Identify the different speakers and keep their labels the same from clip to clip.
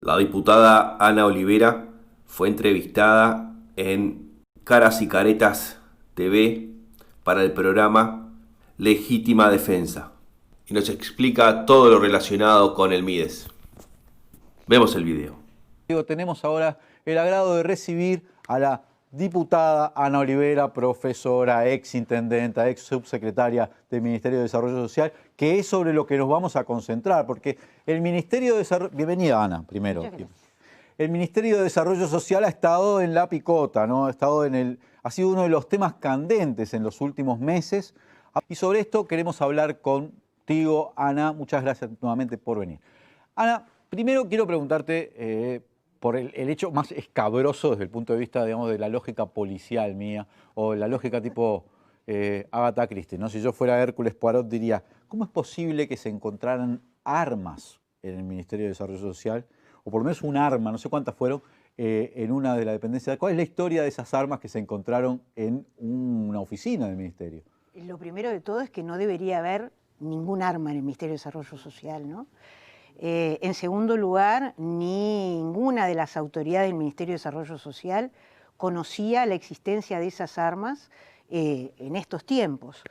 Speaker 1: La diputada Ana Olivera fue entrevistada en Caras y Caretas TV para el programa Legítima Defensa y nos explica todo lo relacionado con el MIDES. Vemos el video.
Speaker 2: Tenemos ahora el agrado de recibir a la diputada Ana Olivera, profesora, ex intendenta, ex subsecretaria del Ministerio de Desarrollo Social, que es sobre lo que nos vamos a concentrar, porque el Ministerio de Desarrollo... Bienvenida, Ana, primero. El Ministerio de Desarrollo Social ha estado en la picota, ¿no? Ha sido uno de los temas candentes en los últimos meses. Y sobre esto queremos hablar contigo, Ana. Muchas gracias nuevamente por venir. Ana, primero quiero preguntarte por el hecho más escabroso desde el punto de vista, digamos, de la lógica policial mía, o la lógica tipo Agatha Christie, ¿no? Si yo fuera Hércules Poirot diría, ¿cómo es posible que se encontraran armas en el Ministerio de Desarrollo Social? O por lo menos un arma, no sé cuántas fueron, en una de las dependencias. ¿Cuál es la historia de esas armas que se encontraron en una oficina del Ministerio?
Speaker 3: Lo primero de todo es que no debería haber ningún arma en el Ministerio de Desarrollo Social, ¿no? En segundo lugar, ninguna de las autoridades del Ministerio de Desarrollo Social conocía la existencia de esas armas en estos tiempos.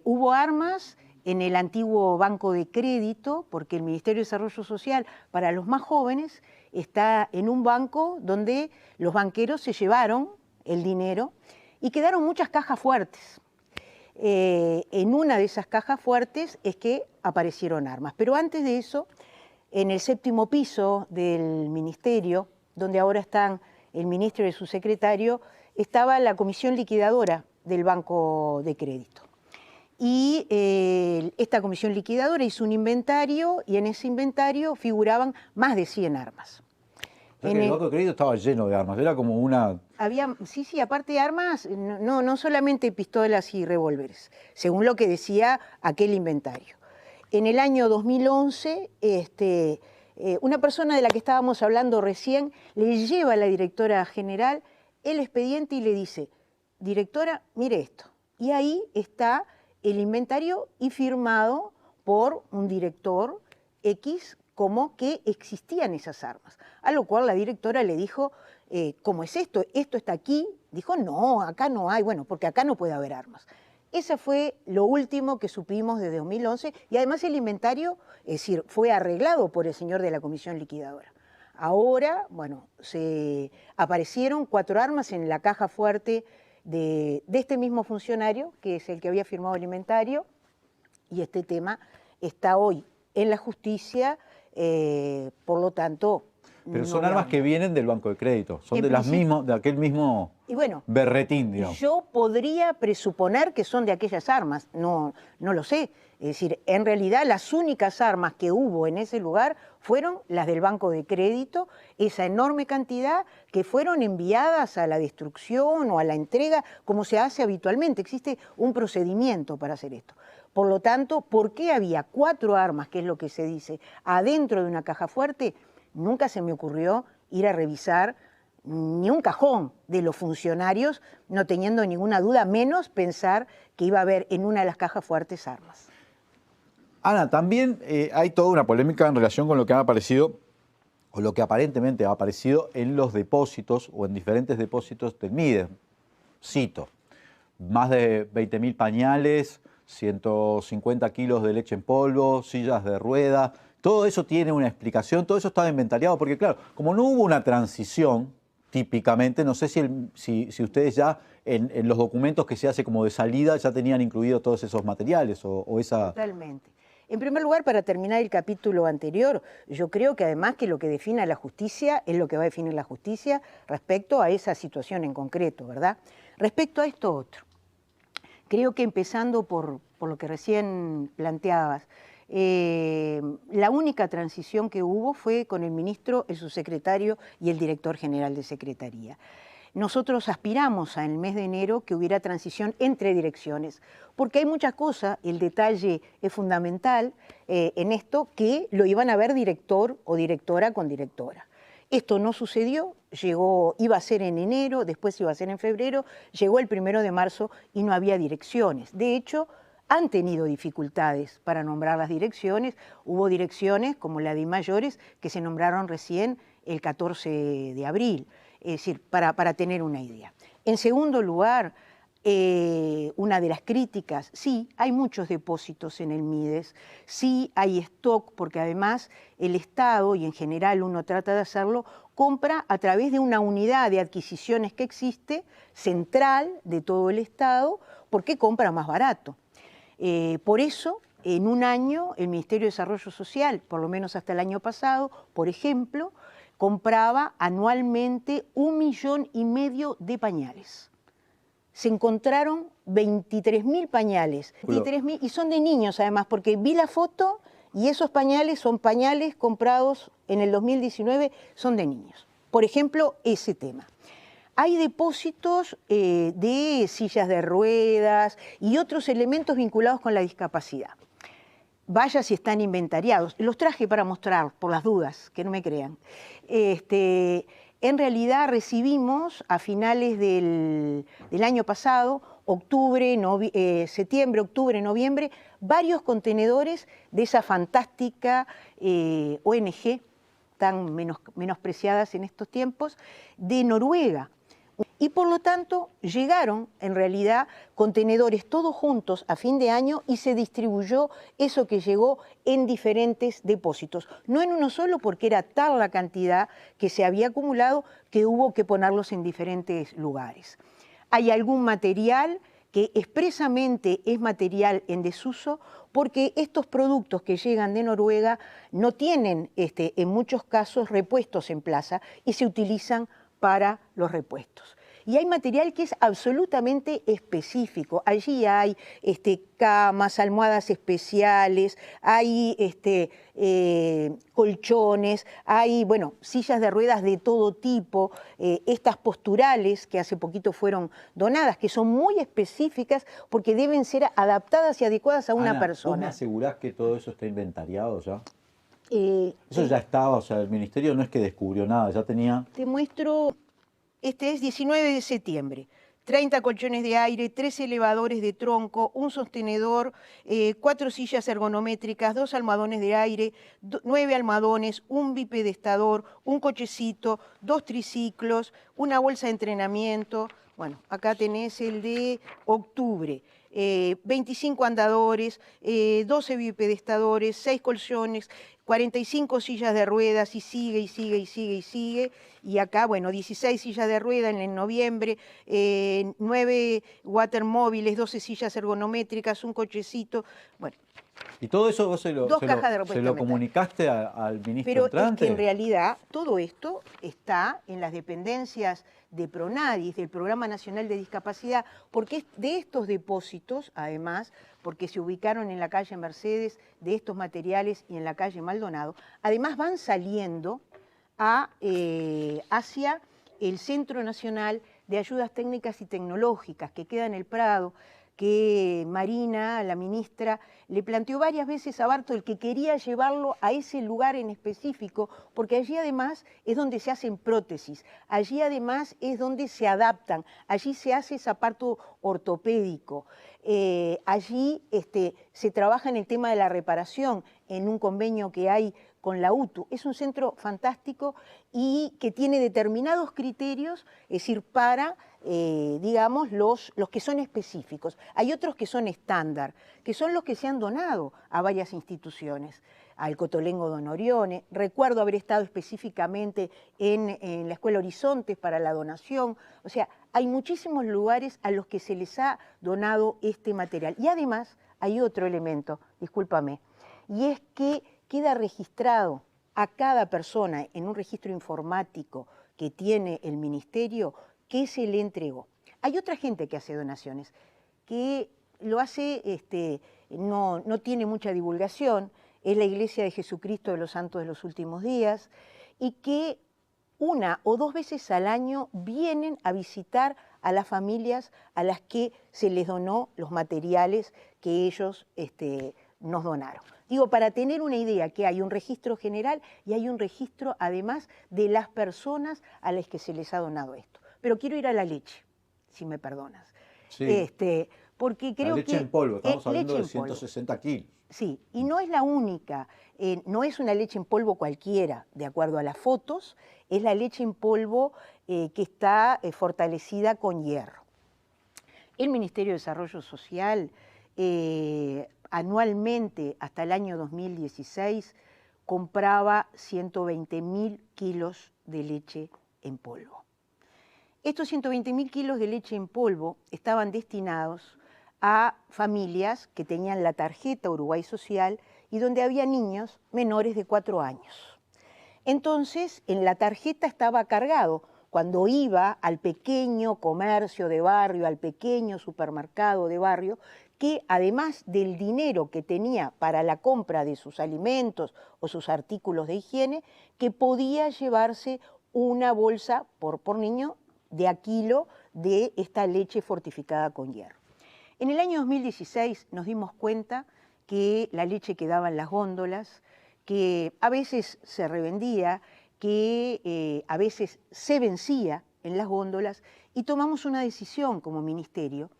Speaker 3: Hubo armas en el antiguo Banco de Crédito, porque el Ministerio de Desarrollo Social, para los más jóvenes, está en un banco donde los banqueros se llevaron el dinero y quedaron muchas cajas fuertes. En una de esas cajas fuertes es que aparecieron armas. Pero antes de eso, en el 7º piso del ministerio, donde ahora están el ministro y su secretario, estaba la comisión liquidadora del Banco de Crédito. Y esta comisión liquidadora hizo un inventario y en ese inventario figuraban más de 100 armas.
Speaker 2: El Banco de Crédito estaba lleno de armas, era como una...
Speaker 3: Sí, aparte de armas, no solamente pistolas y revólveres, según lo que decía aquel inventario. En el año 2011, una persona de la que estábamos hablando recién le lleva a la directora general el expediente y le dice, directora, mire esto. Y ahí está el inventario y firmado por un director X como que existían esas armas. A lo cual la directora le dijo, ¿cómo es esto? ¿Esto está aquí? Dijo, no, acá no hay, bueno, porque acá no puede haber armas. Ese fue lo último que supimos desde 2011 y además el inventario, es decir, fue arreglado por el señor de la comisión liquidadora. Ahora, bueno, se aparecieron 4 armas en la caja fuerte de este mismo funcionario, que es el que había firmado el inventario, y este tema está hoy en la justicia, por lo tanto...
Speaker 2: Pero son armas que vienen del Banco de Crédito, son de aquel mismo berretín, digamos.
Speaker 3: Yo podría presuponer que son de aquellas armas, no lo sé. Es decir, en realidad las únicas armas que hubo en ese lugar fueron las del Banco de Crédito, esa enorme cantidad que fueron enviadas a la destrucción o a la entrega, como se hace habitualmente. Existe un procedimiento para hacer esto. Por lo tanto, ¿por qué había 4 armas, que es lo que se dice, adentro de una caja fuerte? Nunca se me ocurrió ir a revisar ni un cajón de los funcionarios, no teniendo ninguna duda, menos pensar que iba a haber en una de las cajas fuertes armas.
Speaker 2: Ana, también hay toda una polémica en relación con lo que ha aparecido, o lo que aparentemente ha aparecido en los depósitos o en diferentes depósitos del MIDES. Cito, más de 20.000 pañales, 150 kilos de leche en polvo, sillas de rueda. Todo eso tiene una explicación, todo eso estaba inventariado, porque claro, como no hubo una transición, típicamente, no sé si ustedes ya en los documentos que se hace como de salida ya tenían incluidos todos esos materiales o esa...
Speaker 3: Totalmente. En primer lugar, para terminar el capítulo anterior, yo creo que además que lo que define a la justicia es lo que va a definir la justicia respecto a esa situación en concreto, ¿verdad? Respecto a esto otro, creo que empezando por lo que recién planteabas, la única transición que hubo fue con el ministro, el subsecretario y el director general de Secretaría. Nosotros aspiramos en el mes de enero que hubiera transición entre direcciones, porque hay muchas cosas, el detalle es fundamental en esto, que lo iban a ver director o directora con directora. Esto no sucedió, iba a ser en enero, después iba a ser en febrero, llegó el 1 de marzo y no había direcciones. De hecho, han tenido dificultades para nombrar las direcciones. Hubo direcciones como la de mayores que se nombraron recién el 14 de abril, es decir, para tener una idea. En segundo lugar, una de las críticas, sí, hay muchos depósitos en el MIDES, sí hay stock, porque además el Estado, y en general uno trata de hacerlo, compra a través de una unidad de adquisiciones que existe, central de todo el Estado, porque compra más barato. Por eso, en un año, el Ministerio de Desarrollo Social, por lo menos hasta el año pasado, por ejemplo, compraba anualmente 1,5 millones de pañales. Se encontraron 23.000 pañales, 23.000, y son de niños además, porque vi la foto y esos pañales son pañales comprados en el 2019, son de niños. Por ejemplo, ese tema. Hay depósitos de sillas de ruedas y otros elementos vinculados con la discapacidad. Vaya si están inventariados. Los traje para mostrar, por las dudas, que no me crean. En realidad recibimos a finales del año pasado, septiembre, octubre, noviembre, varios contenedores de esa fantástica ONG, tan menospreciadas en estos tiempos, de Noruega. Y por lo tanto llegaron en realidad contenedores todos juntos a fin de año y se distribuyó eso que llegó en diferentes depósitos. No en uno solo, porque era tal la cantidad que se había acumulado que hubo que ponerlos en diferentes lugares. Hay algún material que expresamente es material en desuso, porque estos productos que llegan de Noruega no tienen en muchos casos repuestos en plaza y se utilizan para los repuestos. Y hay material que es absolutamente específico. Allí hay camas, almohadas especiales, hay colchones, hay, bueno, sillas de ruedas de todo tipo, estas posturales que hace poquito fueron donadas, que son muy específicas porque deben ser adaptadas y adecuadas a una persona.
Speaker 2: ¿Vos me asegurás que todo eso está inventariado ya? Eso ya estaba, o sea, el ministerio no es que descubrió nada, ya tenía...
Speaker 3: Te muestro, este es 19 de septiembre, 30 colchones de aire, 3 elevadores de tronco, un sostenedor, 4 sillas ergonométricas, 2 almohadones de aire, 9 almohadones, un bipedestador, un cochecito, 2 triciclos, una bolsa de entrenamiento. Bueno, acá tenés el de octubre. 25 andadores, 12 bipedestadores, 6 colchones, 45 sillas de ruedas, y sigue, y sigue, y sigue, y sigue. Y acá, bueno, 16 sillas de ruedas en noviembre, 9 watermóviles, 12 sillas ergonométricas, un cochecito. Bueno.
Speaker 2: ¿Y todo eso vos se lo comunicaste al ministro entrante?
Speaker 3: Pero es que en realidad todo esto está en las dependencias de PRONADIS, del Programa Nacional de Discapacidad, porque de estos depósitos, además, porque se ubicaron en la calle Mercedes de estos materiales y en la calle Maldonado, además van saliendo hacia el Centro Nacional de Ayudas Técnicas y Tecnológicas, que queda en el Prado, que Marina, la ministra, le planteó varias veces a Bartol que quería llevarlo a ese lugar en específico, porque allí además es donde se hacen prótesis, allí además es donde se adaptan, allí se hace zapato ortopédico, allí se trabaja en el tema de la reparación, en un convenio que hay con la UTU. Es un centro fantástico y que tiene determinados criterios, es decir, para, digamos, los que son específicos. Hay otros que son estándar, que son los que se han donado a varias instituciones, al Cotolengo Don Orione. Recuerdo haber estado específicamente en la Escuela Horizontes para la donación. O sea, hay muchísimos lugares a los que se les ha donado este material. Y además hay otro elemento, discúlpame, y es que queda registrado a cada persona en un registro informático que tiene el ministerio que se le entregó. Hay otra gente que hace donaciones, que lo hace, no tiene mucha divulgación, es la Iglesia de Jesucristo de los Santos de los Últimos Días, y que 1 o 2 veces al año vienen a visitar a las familias a las que se les donó los materiales que ellos nos donaron. Digo, para tener una idea que hay un registro general y hay un registro además de las personas a las que se les ha donado esto. Pero quiero ir a la leche, si me perdonas.
Speaker 2: Sí.
Speaker 3: porque creo que...
Speaker 2: La leche en polvo, estamos hablando de
Speaker 3: leche en polvo.
Speaker 2: 160 kilos.
Speaker 3: Sí, y no es la única, no es una leche en polvo cualquiera, de acuerdo a las fotos, es la leche en polvo que está fortalecida con hierro. El Ministerio de Desarrollo Social anualmente, hasta el año 2016, compraba 120.000 kilos de leche en polvo. Estos 120.000 kilos de leche en polvo estaban destinados a familias que tenían la tarjeta Uruguay Social y donde había niños menores de 4 años. Entonces, en la tarjeta estaba cargado, cuando iba al pequeño comercio de barrio, al pequeño supermercado de barrio, que además del dinero que tenía para la compra de sus alimentos o sus artículos de higiene, que podía llevarse una bolsa por niño de a kilo de esta leche fortificada con hierro. En el año 2016 nos dimos cuenta que la leche quedaba en las góndolas, que a veces se revendía, que a veces se vencía en las góndolas, y tomamos una decisión como ministerio,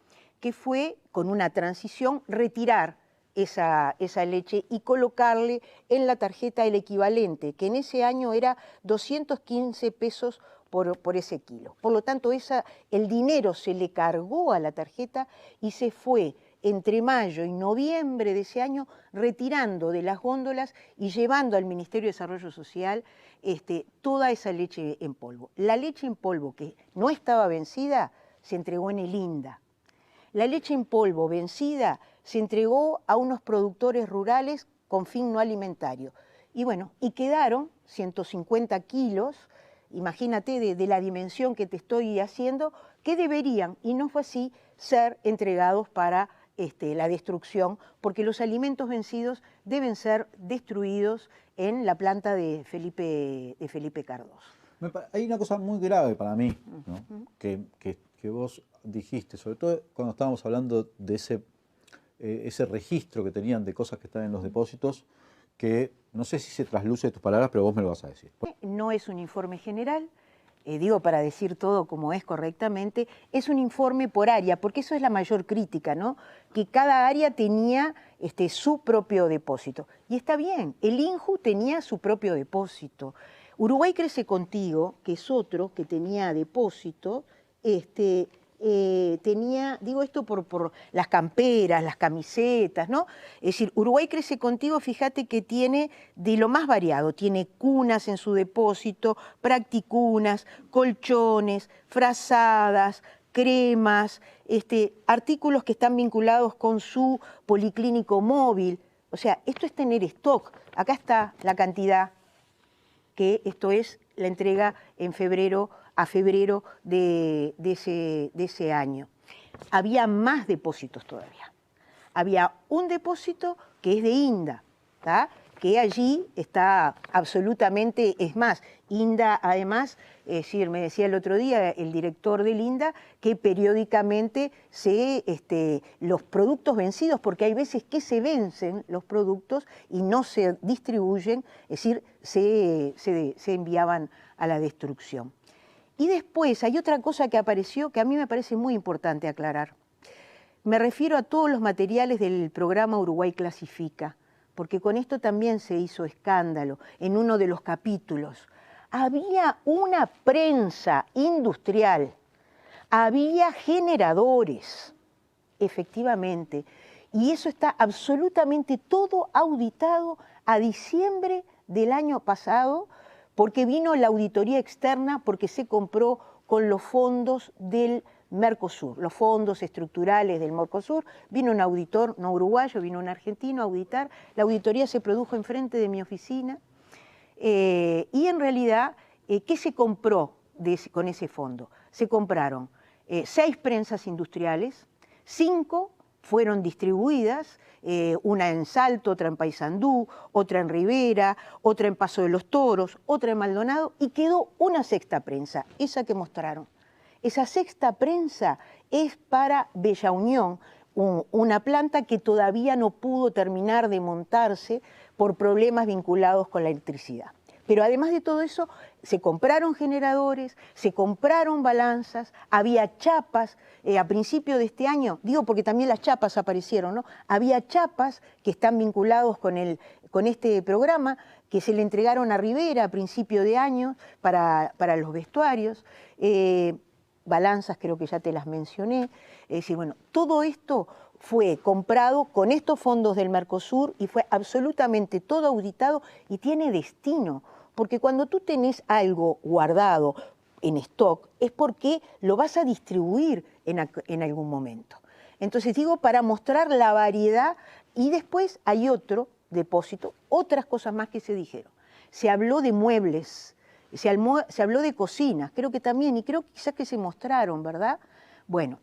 Speaker 3: que fue, con una transición, retirar esa leche y colocarle en la tarjeta el equivalente, que en ese año era 215 pesos por ese kilo. Por lo tanto, el dinero se le cargó a la tarjeta y se fue entre mayo y noviembre de ese año retirando de las góndolas y llevando al Ministerio de Desarrollo Social toda esa leche en polvo. La leche en polvo que no estaba vencida se entregó en el INDA. La leche en polvo vencida se entregó a unos productores rurales con fin no alimentario. Y bueno, y quedaron 150 kilos, imagínate de la dimensión que te estoy haciendo, que deberían, y no fue así, ser entregados para la destrucción, porque los alimentos vencidos deben ser destruidos en la planta de Felipe Cardoso.
Speaker 2: Hay una cosa muy grave para mí, ¿no? que vos dijiste, sobre todo cuando estábamos hablando de ese registro que tenían de cosas que están en los depósitos, que no sé si se trasluce de tus palabras, pero vos me lo vas a decir.
Speaker 3: No es un informe general, digo para decir todo como es correctamente, es un informe por área, porque eso es la mayor crítica, ¿no? Que cada área tenía su propio depósito. Y está bien, el INJU tenía su propio depósito. Uruguay Crece Contigo, que es otro que tenía depósito, tenía, digo esto por las camperas, las camisetas, ¿no? Es decir, Uruguay Crece Contigo, fíjate que tiene de lo más variado, tiene cunas en su depósito, practicunas, colchones, frazadas, cremas, artículos que están vinculados con su policlínico móvil. O sea, esto es tener stock. Acá está la cantidad, que esto es la entrega en febrero a febrero de ese año. Había más depósitos todavía. Había un depósito que es de INDA, ¿tá? Que allí está absolutamente, es más, INDA además, me decía el otro día el director del INDA, que periódicamente los productos vencidos, porque hay veces que se vencen los productos y no se distribuyen, es decir, se enviaban a la destrucción. Y después hay otra cosa que apareció que a mí me parece muy importante aclarar. Me refiero a todos los materiales del programa Uruguay Clasifica, porque con esto también se hizo escándalo en uno de los capítulos. Había una prensa industrial, había generadores, efectivamente, y eso está absolutamente todo auditado a diciembre del año pasado, porque vino la auditoría externa, porque se compró con los fondos del Mercosur, los fondos estructurales del Mercosur. Vino un auditor, no uruguayo, vino un argentino a auditar. La auditoría se produjo enfrente de mi oficina. Y en realidad, ¿qué se compró con ese fondo? Se compraron 6 prensas industriales, 5 fueron distribuidas, una en Salto, otra en Paysandú, otra en Rivera, otra en Paso de los Toros, otra en Maldonado, y quedó una 6ª prensa, esa que mostraron. Esa 6ª prensa es para Bella Unión, una planta que todavía no pudo terminar de montarse por problemas vinculados con la electricidad. Pero además de todo eso, se compraron generadores, se compraron balanzas, había chapas, a principio de este año, digo porque también las chapas aparecieron, ¿no? Había chapas que están vinculados con este programa, que se le entregaron a Rivera a principio de año para los vestuarios, balanzas creo que ya te las mencioné. Es decir, bueno, todo esto fue comprado con estos fondos del Mercosur y fue absolutamente todo auditado y tiene destino. Porque cuando tú tenés algo guardado en stock es porque lo vas a distribuir en algún momento. Entonces digo, para mostrar la variedad, y después hay otro depósito, otras cosas más que se dijeron. Se habló de muebles, se habló de cocinas, creo que también, y creo que quizás que se mostraron, ¿verdad? Bueno,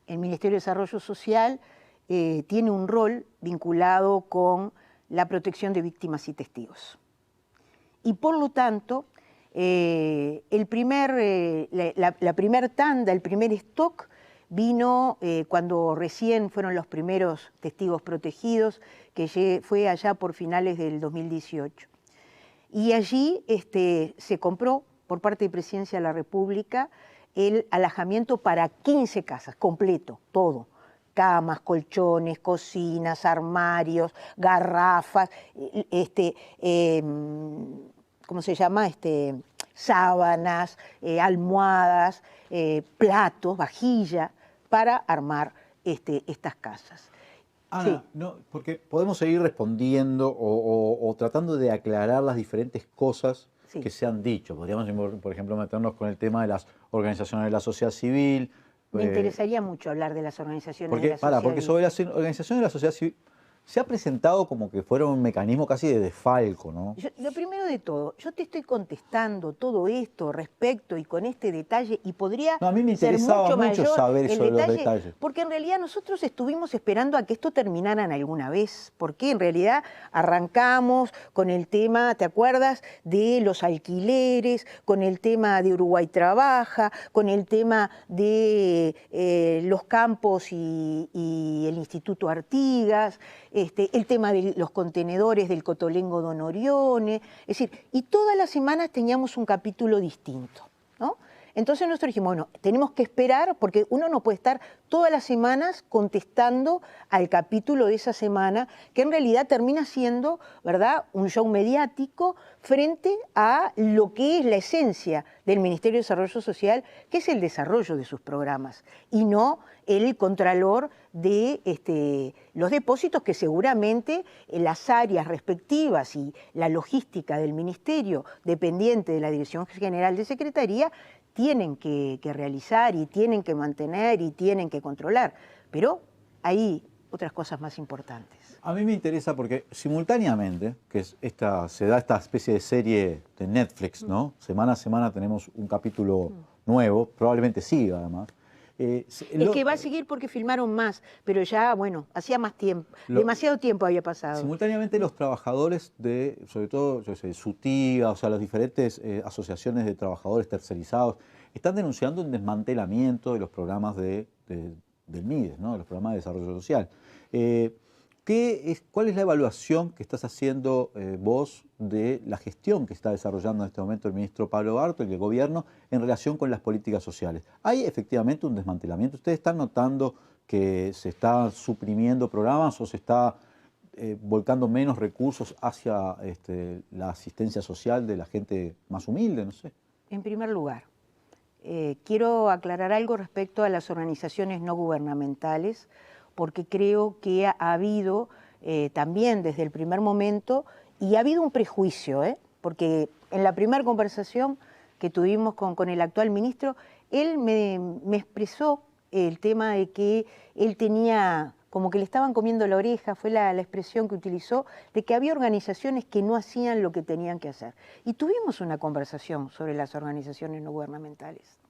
Speaker 3: el Ministerio de Desarrollo Social tiene un rol vinculado con la protección de víctimas y testigos. Y por lo tanto, la primer tanda, el primer stock, vino cuando recién fueron los primeros testigos protegidos, que fue allá por finales del 2018. Y allí se compró por parte de Presidencia de la República el alojamiento para 15 casas, completo, todo. Camas, colchones, cocinas, armarios, garrafas, ¿cómo se llama? Sábanas, almohadas, platos, vajilla, para armar estas casas.
Speaker 2: Ana,
Speaker 3: Sí.
Speaker 2: no, porque podemos seguir respondiendo o tratando de aclarar las diferentes cosas
Speaker 3: Sí.
Speaker 2: que se han dicho. Podríamos, por ejemplo, meternos con el tema de las organizaciones de la sociedad civil.
Speaker 3: Me interesaría mucho hablar de las organizaciones de
Speaker 2: Porque,
Speaker 3: la sociedad
Speaker 2: porque
Speaker 3: civil.
Speaker 2: sobre las organizaciones de la sociedad civil se ha presentado como que fuera un mecanismo casi de desfalco, ¿no?
Speaker 3: Lo primero de todo, yo te estoy contestando todo esto respecto y con este detalle, y podría
Speaker 2: No, a mí me
Speaker 3: ser
Speaker 2: interesaba
Speaker 3: mucho
Speaker 2: mucho
Speaker 3: mayor
Speaker 2: saber
Speaker 3: el
Speaker 2: sobre los
Speaker 3: detalle,
Speaker 2: detalles.
Speaker 3: porque en realidad nosotros estuvimos esperando a que esto terminara alguna vez, porque en realidad arrancamos con el tema, ¿te acuerdas?, de los alquileres, con el tema de Uruguay Trabaja, con el tema de los campos y el Instituto Artigas, el tema de los contenedores del Cotolengo Don Orione, es decir, y todas las semanas teníamos un capítulo distinto, ¿no? Entonces nosotros dijimos, bueno, tenemos que esperar porque uno no puede estar todas las semanas contestando al capítulo de esa semana, que en realidad termina siendo, ¿verdad?, un show mediático frente a lo que es la esencia del Ministerio de Desarrollo Social, que es el desarrollo de sus programas, y no el contralor de los depósitos que seguramente las áreas respectivas y la logística del Ministerio, dependiente de la Dirección General de Secretaría, tienen que realizar y tienen que mantener y tienen que controlar. Pero hay otras cosas más importantes.
Speaker 2: A mí me interesa porque simultáneamente, se da esta especie de serie de Netflix, ¿no? Semana a semana tenemos un capítulo nuevo, probablemente siga además.
Speaker 3: Es que va a seguir porque filmaron más, pero ya, bueno, hacía más tiempo, demasiado tiempo había pasado.
Speaker 2: Simultáneamente los trabajadores sobre todo, SUTIGA, o sea, las diferentes asociaciones de trabajadores tercerizados, están denunciando un desmantelamiento de los programas del MIDES, ¿no?, de los programas de desarrollo social. ¿Cuál es la evaluación que estás haciendo vos de la gestión que está desarrollando en este momento el ministro Pablo Bartos y el gobierno en relación con las políticas sociales? ¿Hay efectivamente un desmantelamiento? ¿Ustedes están notando que se está suprimiendo programas o se está volcando menos recursos hacia la asistencia social de la gente más humilde? No sé.
Speaker 3: En primer lugar, quiero aclarar algo respecto a las organizaciones no gubernamentales, porque creo que ha habido también desde el primer momento, y ha habido un prejuicio, porque en la primera conversación que tuvimos con el actual ministro, él me expresó el tema de que él tenía, como que le estaban comiendo la oreja, fue la expresión que utilizó, de que había organizaciones que no hacían lo que tenían que hacer. Y tuvimos una conversación sobre las organizaciones no gubernamentales.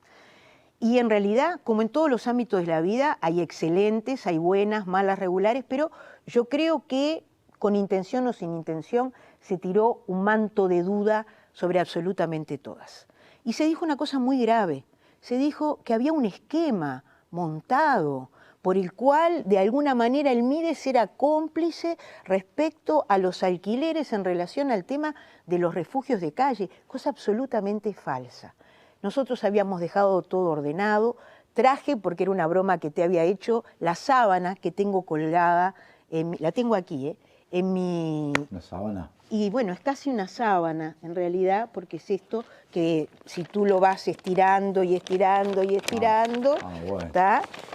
Speaker 3: Y en realidad, como en todos los ámbitos de la vida, hay excelentes, hay buenas, malas, regulares, pero yo creo que con intención o sin intención se tiró un manto de duda sobre absolutamente todas. Y se dijo una cosa muy grave, se dijo que había un esquema montado por el cual de alguna manera el Mides era cómplice respecto a los alquileres en relación al tema de los refugios de calle, cosa absolutamente falsa. Nosotros habíamos dejado todo ordenado, traje, porque era una broma que te había hecho, la sábana que tengo colgada, la tengo aquí, en mi...
Speaker 2: ¿Una sábana?
Speaker 3: Y bueno, es casi una sábana en realidad, porque es esto que si tú lo vas estirando y estirando y estirando,
Speaker 2: bueno.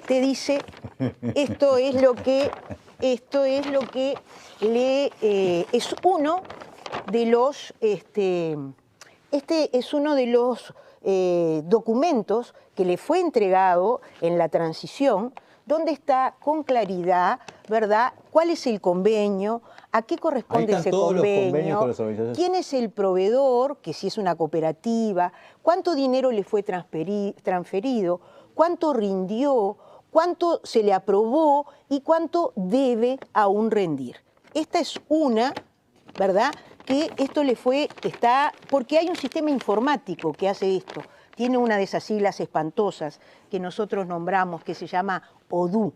Speaker 3: te dice, esto es lo que es uno de los, este es uno de los documentos que le fue entregado en la transición, donde está con claridad, ¿verdad?, cuál es el convenio, a qué corresponde ese convenio, quién es el proveedor, que si es una cooperativa, cuánto dinero le fue transferido, cuánto rindió, cuánto se le aprobó y cuánto debe aún rendir. Esta es una, ¿verdad?, que esto le fue, porque hay un sistema informático que hace esto. Tiene una de esas siglas espantosas que nosotros nombramos, que se llama ODU.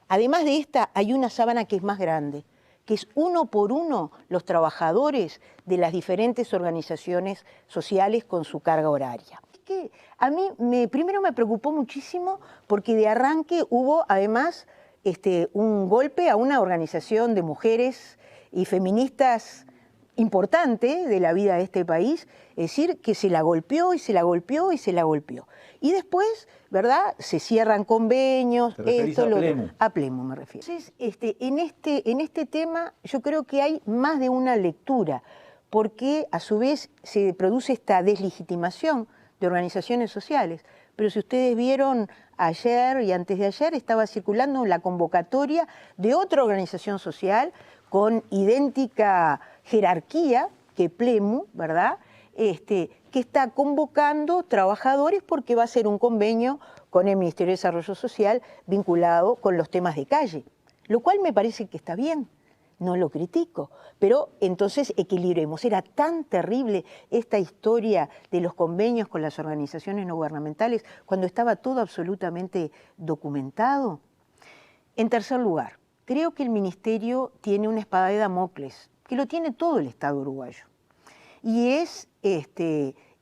Speaker 3: Además de esta, hay una sábana que es más grande, que es uno por uno los trabajadores de las diferentes organizaciones sociales con su carga horaria. Es que a mí primero me preocupó muchísimo porque de arranque hubo además un golpe a una organización de mujeres y feministas importante de la vida de este país, es decir, que se la golpeó y se la golpeó y se la golpeó. Y después, ¿verdad?, se cierran convenios, a Plemu me refiero. Entonces, en este tema yo creo que hay más de una lectura, porque a su vez se produce esta deslegitimación de organizaciones sociales. Pero si ustedes vieron ayer y antes de ayer, estaba circulando la convocatoria de otra organización social con idéntica jerarquía que Plemu, ¿verdad?, que está convocando trabajadores porque va a ser un convenio con el Ministerio de Desarrollo Social vinculado con los temas de calle, lo cual me parece que está bien, no lo critico, pero entonces equilibremos. Era tan terrible esta historia de los convenios con las organizaciones no gubernamentales cuando estaba todo absolutamente documentado. En tercer lugar, creo que el Ministerio tiene una espada de Damocles, que lo tiene todo el Estado uruguayo, y es el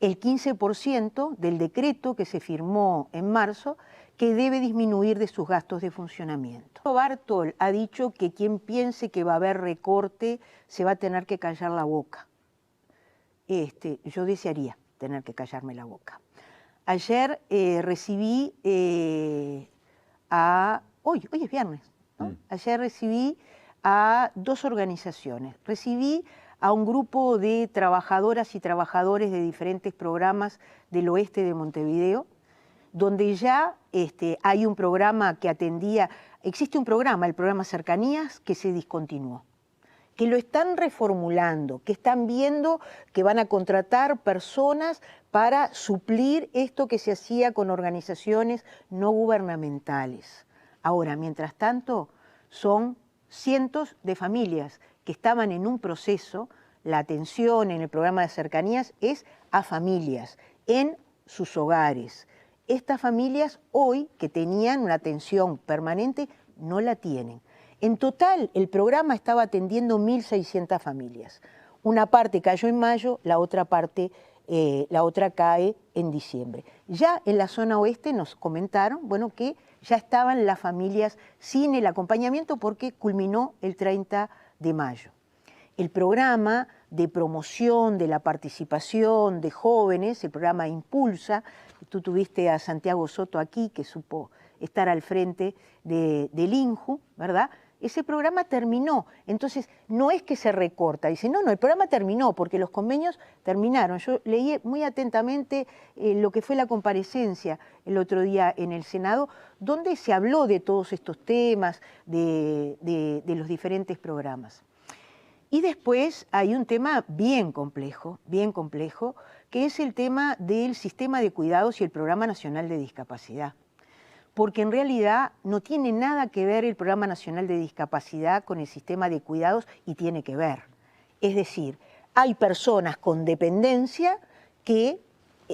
Speaker 3: 15% del decreto que se firmó en marzo que debe disminuir de sus gastos de funcionamiento. Bartol ha dicho que quien piense que va a haber recorte se va a tener que callar la boca. Yo desearía tener que callarme la boca. Ayer recibí hoy es viernes, ¿no? Ayer recibí a dos organizaciones. Recibí a un grupo de trabajadoras y trabajadores de diferentes programas del oeste de Montevideo, donde ya hay un programa que atendía, existe un programa, el programa Cercanías, que se discontinuó, que lo están reformulando, que están viendo que van a contratar personas para suplir esto que se hacía con organizaciones no gubernamentales. Ahora, mientras tanto, son cientos de familias que estaban en un proceso. La atención en el programa de Cercanías es a familias en sus hogares. Estas familias hoy, que tenían una atención permanente, no la tienen. En total, el programa estaba atendiendo 1.600 familias. Una parte cayó en mayo, la otra parte, la otra cae en diciembre. Ya en la zona oeste nos comentaron, bueno, que ya estaban las familias sin el acompañamiento porque culminó el 30 de mayo. El programa de promoción de la participación de jóvenes, el programa Impulsa, tú tuviste a Santiago Soto aquí, que supo estar al frente del INJU, ¿verdad? Ese programa terminó, entonces no es que se recorta, dice, no, el programa terminó porque los convenios terminaron. Yo leí muy atentamente lo que fue la comparecencia el otro día en el Senado, donde se habló de todos estos temas, de los diferentes programas. Y después hay un tema bien complejo, que es el tema del sistema de cuidados y el Programa Nacional de Discapacidad. Porque en realidad no tiene nada que ver el Programa Nacional de Discapacidad con el sistema de cuidados y tiene que ver. Es decir, hay personas con dependencia que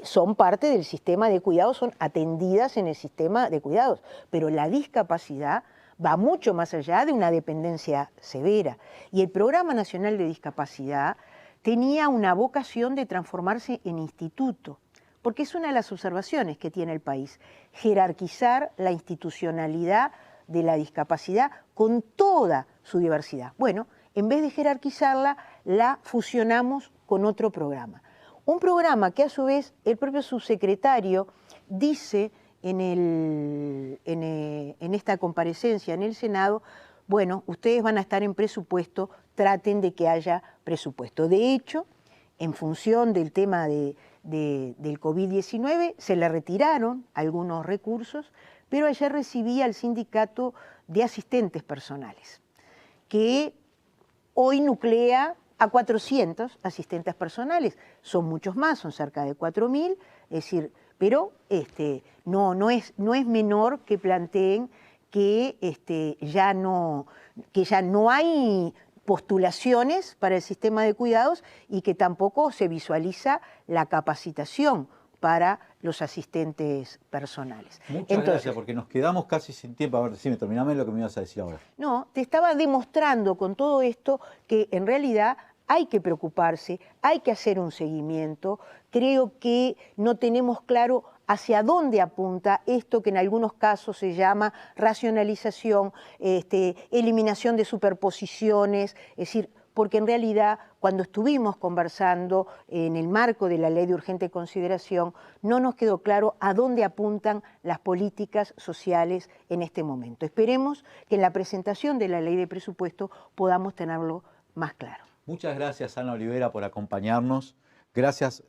Speaker 3: son parte del sistema de cuidados, son atendidas en el sistema de cuidados, pero la discapacidad va mucho más allá de una dependencia severa. Y el Programa Nacional de Discapacidad tenía una vocación de transformarse en instituto, porque es una de las observaciones que tiene el país, jerarquizar la institucionalidad de la discapacidad con toda su diversidad. Bueno, en vez de jerarquizarla, la fusionamos con otro programa. Un programa que a su vez el propio subsecretario dice en esta comparecencia en el Senado, bueno, ustedes van a estar en presupuesto, traten de que haya presupuesto. De hecho, en función del tema del COVID-19, se le retiraron algunos recursos, pero ayer recibí al sindicato de asistentes personales, que hoy nuclea a 400 asistentes personales. Son muchos más, son cerca de 4.000, es decir, pero no es menor que planteen que ya no hay postulaciones para el sistema de cuidados y que tampoco se visualiza la capacitación para los asistentes personales.
Speaker 2: Muchas gracias, porque nos quedamos casi sin tiempo. A ver, decime, terminame lo que me ibas a decir ahora.
Speaker 3: No, te estaba demostrando con todo esto que en realidad hay que preocuparse, hay que hacer un seguimiento. Creo que no tenemos claro hacia dónde apunta esto que en algunos casos se llama racionalización, eliminación de superposiciones, es decir, porque en realidad cuando estuvimos conversando en el marco de la Ley de Urgente Consideración, no nos quedó claro a dónde apuntan las políticas sociales en este momento. Esperemos que en la presentación de la Ley de Presupuesto podamos tenerlo más claro.
Speaker 2: Muchas gracias, Ana Olivera, por acompañarnos. Gracias